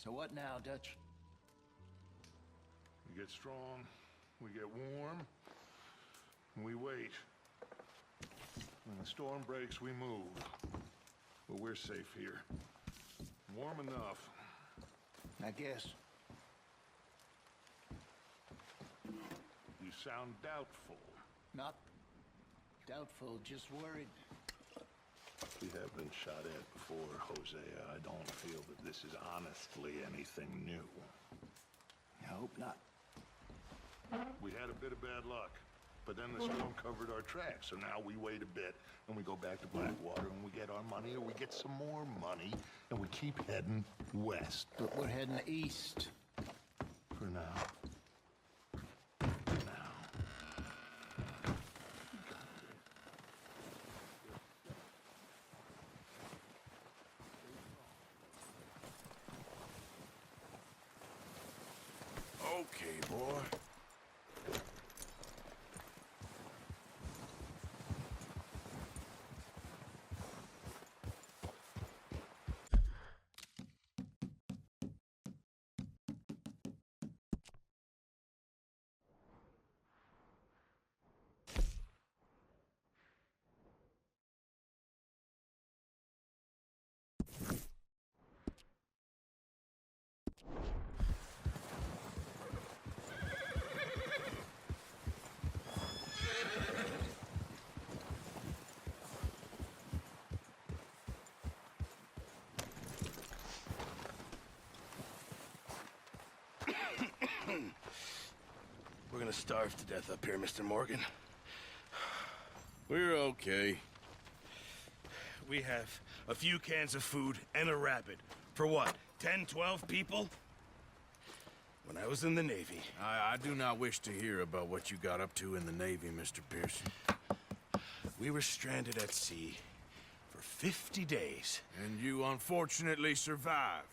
So what now, Dutch? We get strong, we get warm, and we wait. When the storm breaks, we move. But we're safe here. Warm enough. I guess. You sound doubtful. Not doubtful, just worried. We have been shot at before, Hosea. I don't feel that this is honestly anything new. I hope not. We had a bit of bad luck, but then the storm covered our tracks, so now we wait a bit, and we go back to Blackwater, and we get our money, or we get some more money, and we keep heading west. But we're heading east. For now. Okay, boy. We're gonna starve to death up here, Mr. Morgan. We're okay. We have a few cans of food and a rabbit. For what, 10, 12 people? When I was in the Navy... I do not wish to hear about what you got up to in the Navy, Mr. Pearson. We were stranded at sea for 50 days. And you unfortunately survived.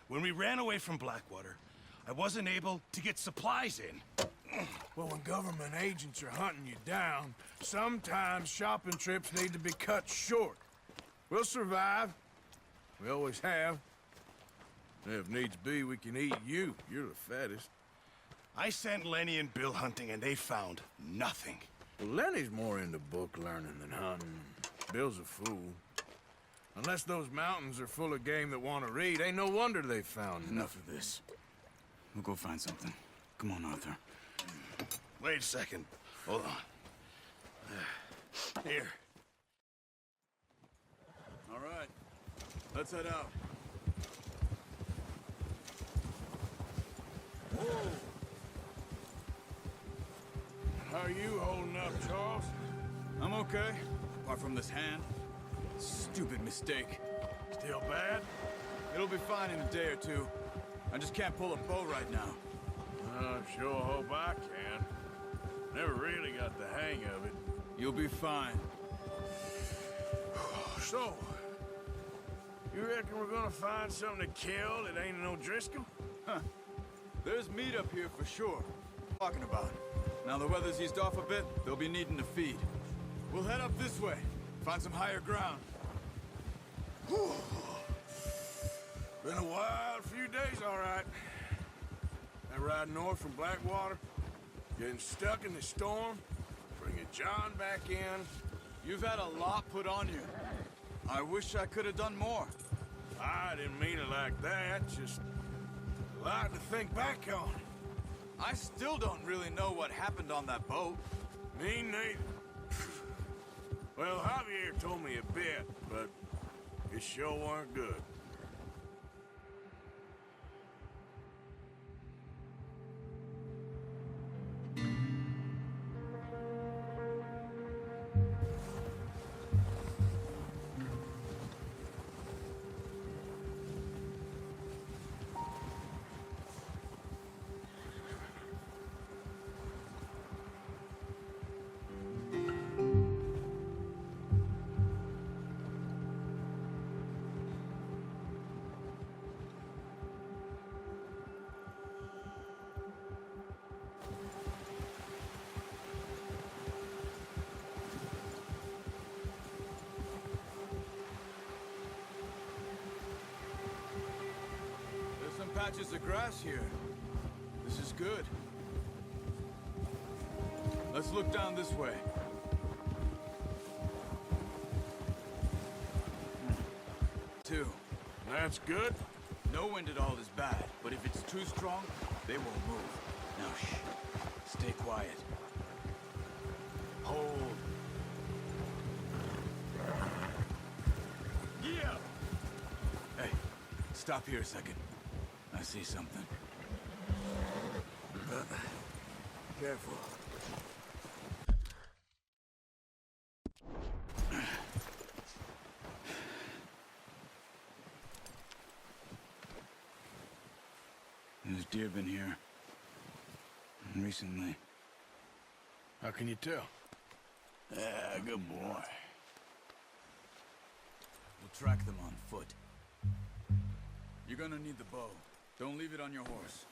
When we ran away from Blackwater, I wasn't able to get supplies in. Well, when government agents are hunting you down, sometimes shopping trips need to be cut short. We'll survive. We always have. If needs be, we can eat you. You're the fattest. I sent Lenny and Bill hunting, and they found nothing. Well, Lenny's more into book learning than hunting. Bill's a fool. Unless those mountains are full of game that want to read, ain't no wonder they found Enough of this. We'll go find something. Come on, Arthur. Wait a second. Hold on. Here. All right. Let's head out. How are you holding up, Charles? I'm okay. Apart from this hand. Stupid mistake. Still bad? It'll be fine in a day or two. I just can't pull a bow right now. I sure hope I can. Never really got the hang of it. You'll be fine. So, you reckon we're gonna find something to kill that ain't no Driscoll? Huh. There's meat up here for sure. Talking about. Now the weather's eased off a bit, they'll be needing to feed. We'll head up this way. Find some higher ground. Whew. Been a wild few days, all right. That ride north from Blackwater, getting stuck in the storm, bringing John back in. You've had a lot put on you. I wish I could have done more. I didn't mean it like that, just a lot to think back on. I still don't really know what happened on that boat. Me neither. Well, Javier told me a bit, but it sure weren't good. patches of grass here. This is good. Let's look down this way. Two. That's good. No wind at all is bad, but if it's too strong, they won't move. Now shh. Stay quiet. Hold. Yeah! Hey, stop here a second. I see something. Careful. There's deer been here. Recently. How can you tell? Ah, good boy. We'll track them on foot. You're gonna need the bow. Don't leave it on your horse.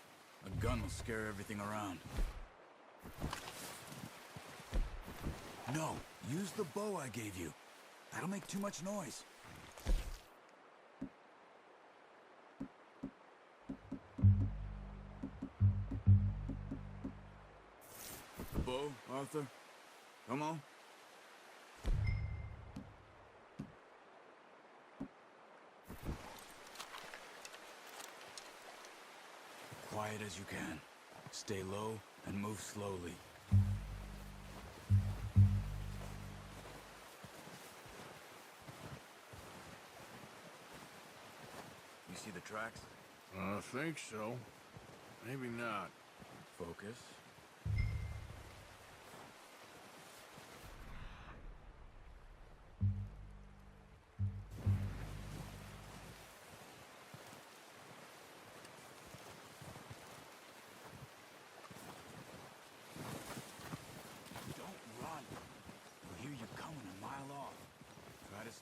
A gun will scare everything around. No, use the bow I gave you. That'll make too much noise. The bow, Arthur? Come on. Quiet as you can. Stay low and move slowly. You see the tracks? I think so. Maybe not. Focus.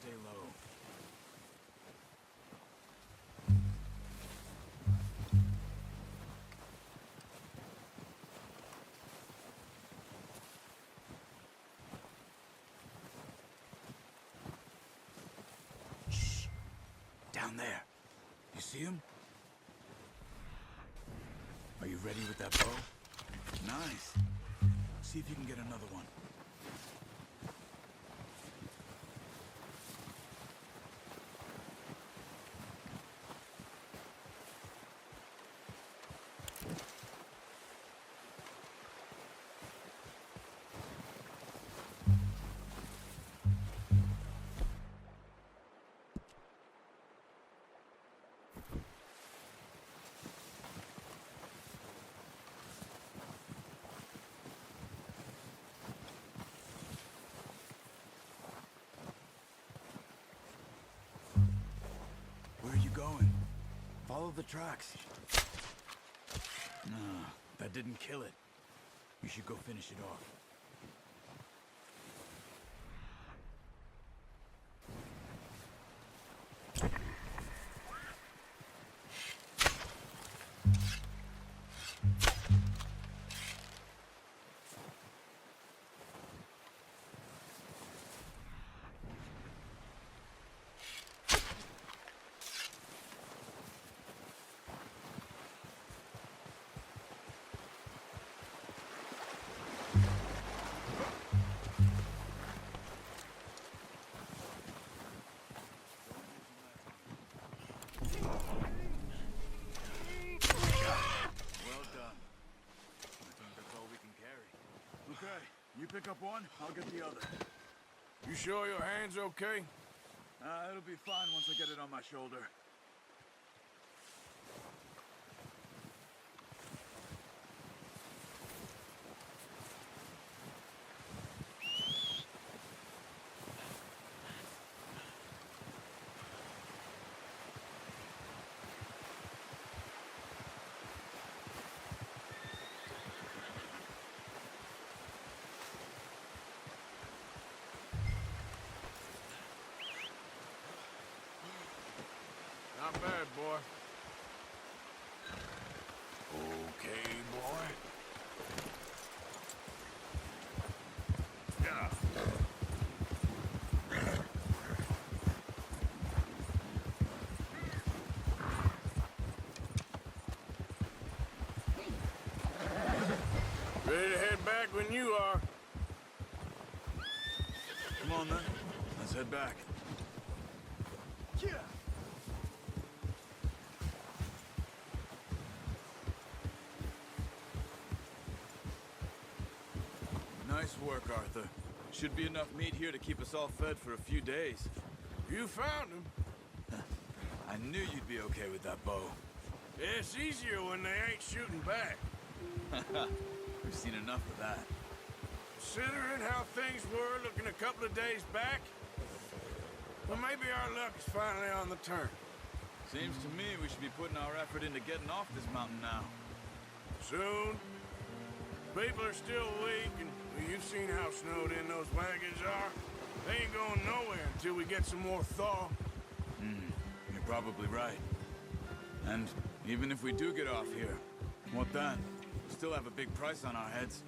Stay low. Shh. Down there. You see him? Are you ready with that bow? Nice. See if you can get another one. Going. Follow the tracks. No, that didn't kill it. You should go finish it off. You pick up one, I'll get the other. You sure your hand's okay? It'll be fine once I get it on my shoulder. Not bad, boy. Okay, boy. Yeah. than you are. Come on, then. Let's head back. Yeah. Nice work, Arthur. Should be enough meat here to keep us all fed for a few days. You found him. I knew you'd be okay with that bow. It's easier when they ain't shooting back. We've seen enough of that. Considering how things were looking a couple of days back, well, maybe our luck is finally on the turn. Seems to me we should be putting our effort into getting off this mountain now. Soon. People are still weak, and well, you've seen how snowed in those wagons are. They ain't going nowhere until we get some more thaw. You're probably right. And even if we do get off here, what then? We still have a big price on our heads.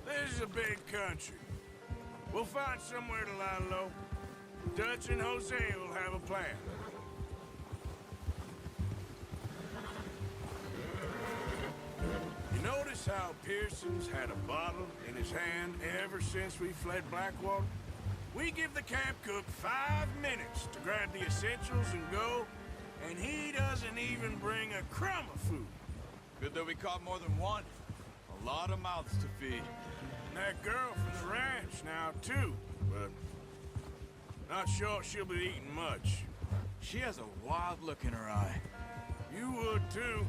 This is a big country. We'll find somewhere to lie low. Dutch and Jose will have a plan. You notice how Pearson's had a bottle in his hand ever since we fled Blackwater? We give the camp cook 5 minutes to grab the essentials and go, and he doesn't even bring a crumb of food. Good that we caught more than one. A lot of mouths to feed. And that girl from the ranch now, too, but not sure she'll be eating much. She has a wild look in her eye. You would, too.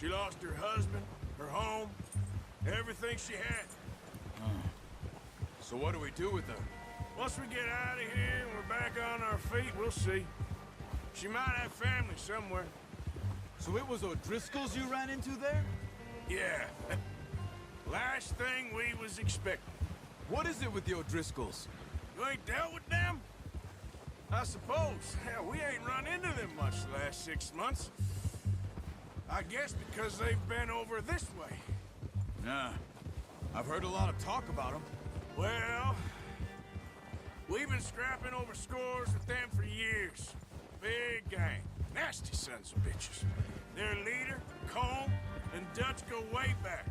She lost her husband, her home, everything she had. So what do we do with her? Once we get out of here and we're back on our feet, we'll see. She might have family somewhere. So it was O'Driscoll's you ran into there? Yeah. Last thing we was expecting. What is it with the O'Driscolls? You ain't dealt with them? I suppose. Hell, we ain't run into them much the last 6 months. I guess because they've been over this way. Yeah. I've heard a lot of talk about them. Well, we've been scrapping over scores with them for years. Big gang. Nasty sons of bitches. Their leader, Colm, and Dutch go way back.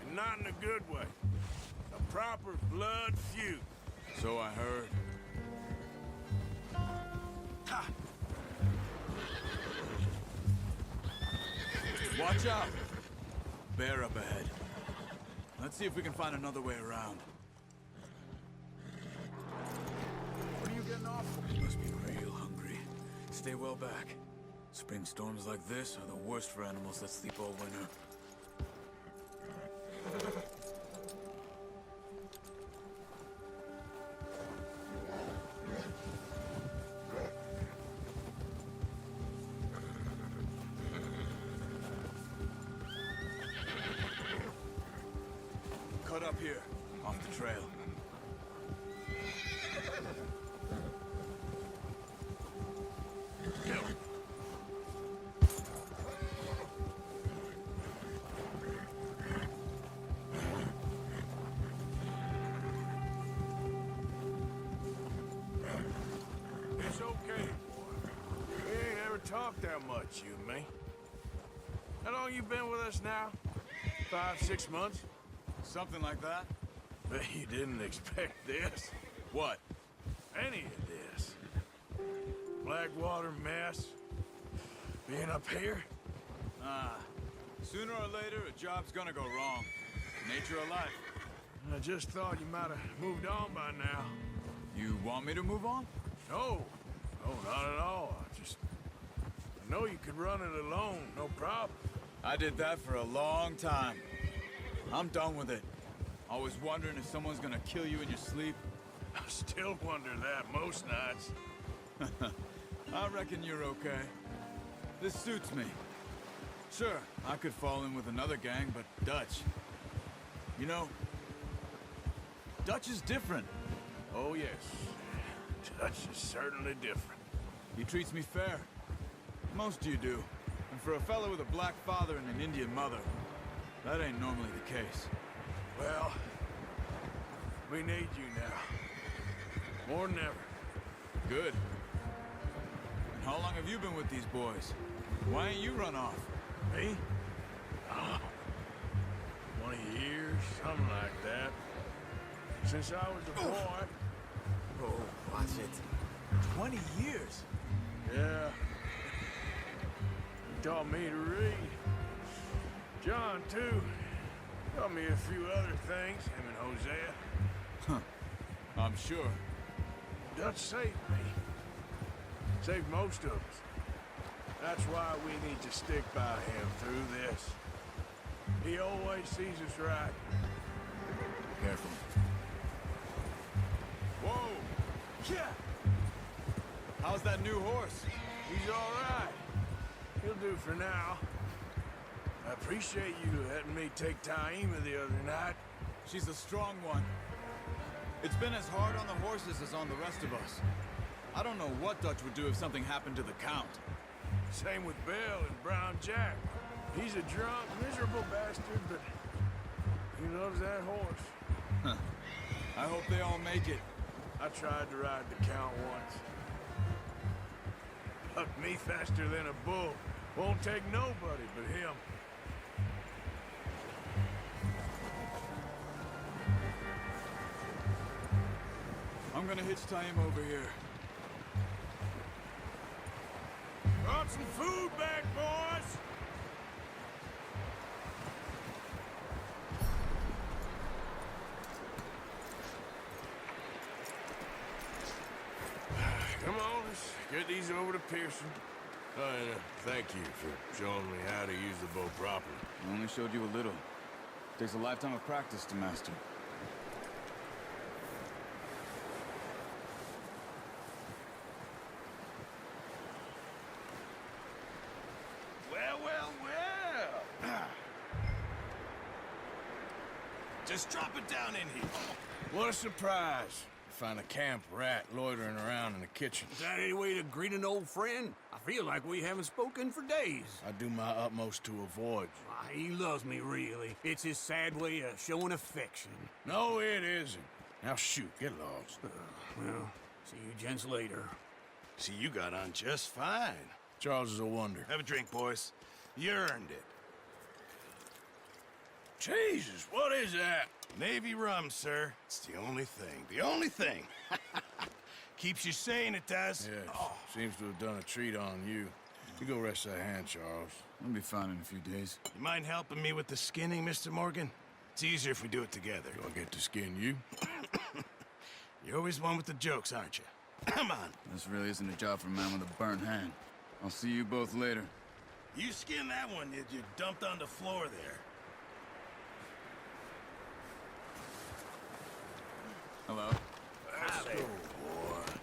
And not in a good way. A proper blood feud. So I heard. Ha! Watch out! Bear up ahead. Let's see if we can find another way around. What are you getting off for? You must be real hungry. Stay well back. Spring storms like this are the worst for animals that sleep all winter. Cut up here, off the trail. It's okay, boy. We ain't ever talked that much, you and me. How long you been with us now? 5, 6 months? Something like that? Bet you didn't expect this. What? Any of this. Blackwater mess. Being up here? Sooner or later, a job's gonna go wrong. Nature of life. I just thought you might have moved on by now. You want me to move on? No. No, not at all. I know you could run it alone, no problem. I did that for a long time. I'm done with it. Always wondering if someone's gonna kill you in your sleep. I still wonder that most nights. I reckon you're okay. This suits me. Sure, I could fall in with another gang, but Dutch... You know, Dutch is different. Oh, yes. Dutch is certainly different. He treats me fair. Most you do. And for a fellow with a black father and an Indian mother, that ain't normally the case. Well, we need you now. More than ever. Good. And how long have you been with these boys? Why ain't you run off? Me? Oh, 20 years. something like that. Since I was a boy. Oh, watch it. 20 years. Yeah. He taught me to read. John, too. Taught me a few other things, him and Hosea. Huh. I'm sure. Dutch saved me. Saved most of us. That's why we need to stick by him through this. He always sees us right. Careful. Whoa! Yeah! How's that new horse? He's all right. He'll do for now. I appreciate you letting me take Taima the other night. She's a strong one. It's been as hard on the horses as on the rest of us. I don't know what Dutch would do if something happened to the Count. Same with Bill and Brown Jack. He's a drunk, miserable bastard, but he loves that horse. Huh. I hope they all make it. I tried to ride the Count once. Bucked me faster than a bull. Won't take nobody but him. I'm gonna hitch Taim over here. Brought some food back, boys! Come on, let's get these over to Pearson. Oh, and thank you for showing me how to use the bow properly. I only showed you a little. Takes a lifetime of practice to master. Well, well, well. Just drop it down in here. What a surprise. Find a camp rat loitering around in the kitchen. Is that any way to greet an old friend? I feel like we haven't spoken for days. I do my utmost to avoid you. Why, he loves me, really. It's his sad way of showing affection. No, it isn't. Now shoot, get lost. Well, see you gents later. See, you got on just fine. Charles is a wonder. Have a drink, boys. You earned it. Jesus, what is that? Navy rum, sir. It's the only thing. The only thing. Keeps you sane, it does. Yes, seems to have done a treat on you. You go rest that hand, Charles. I'll be fine in a few days. You mind helping me with the skinning, Mr. Morgan? It's easier if we do it together. Do I get to skin you? You're always one with the jokes, aren't you? Come on. This really isn't a job for a man with a burnt hand. I'll see you both later. You skin that one you dumped on the floor there. Hello? Let's go, boy.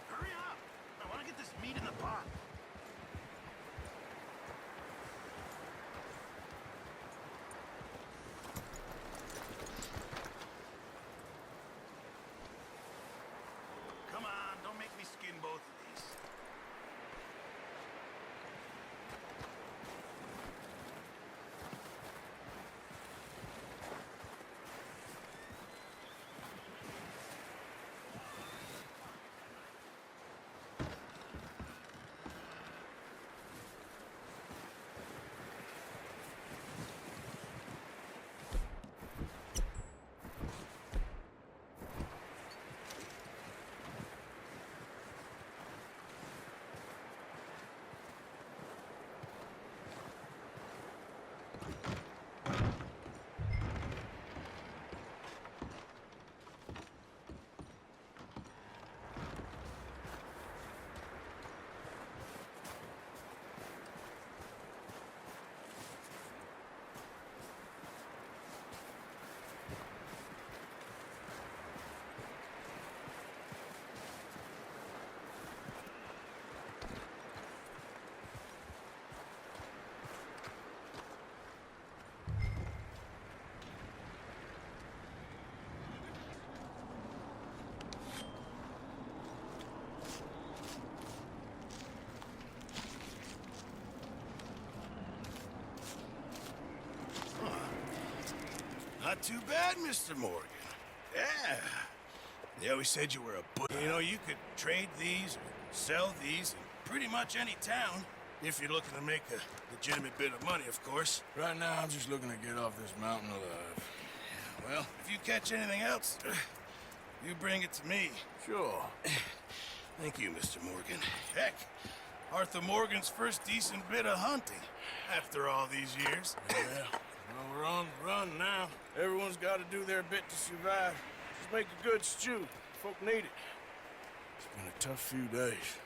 Hurry up! I want to get this meat in the pot. Come on, don't make me skin both of these. Not too bad, Mr. Morgan. Yeah. They always said you were a You know, you could trade these or sell these in pretty much any town. If you're looking to make a legitimate bit of money, of course. Right now, I'm just looking to get off this mountain alive. Well, if you catch anything else, you bring it to me. Sure. Thank you, Mr. Morgan. Heck, Arthur Morgan's first decent bit of hunting after all these years. Yeah. Well, we're on the run now. Everyone's got to do their bit to survive. Just make a good stew. Folk need it. It's been a tough few days.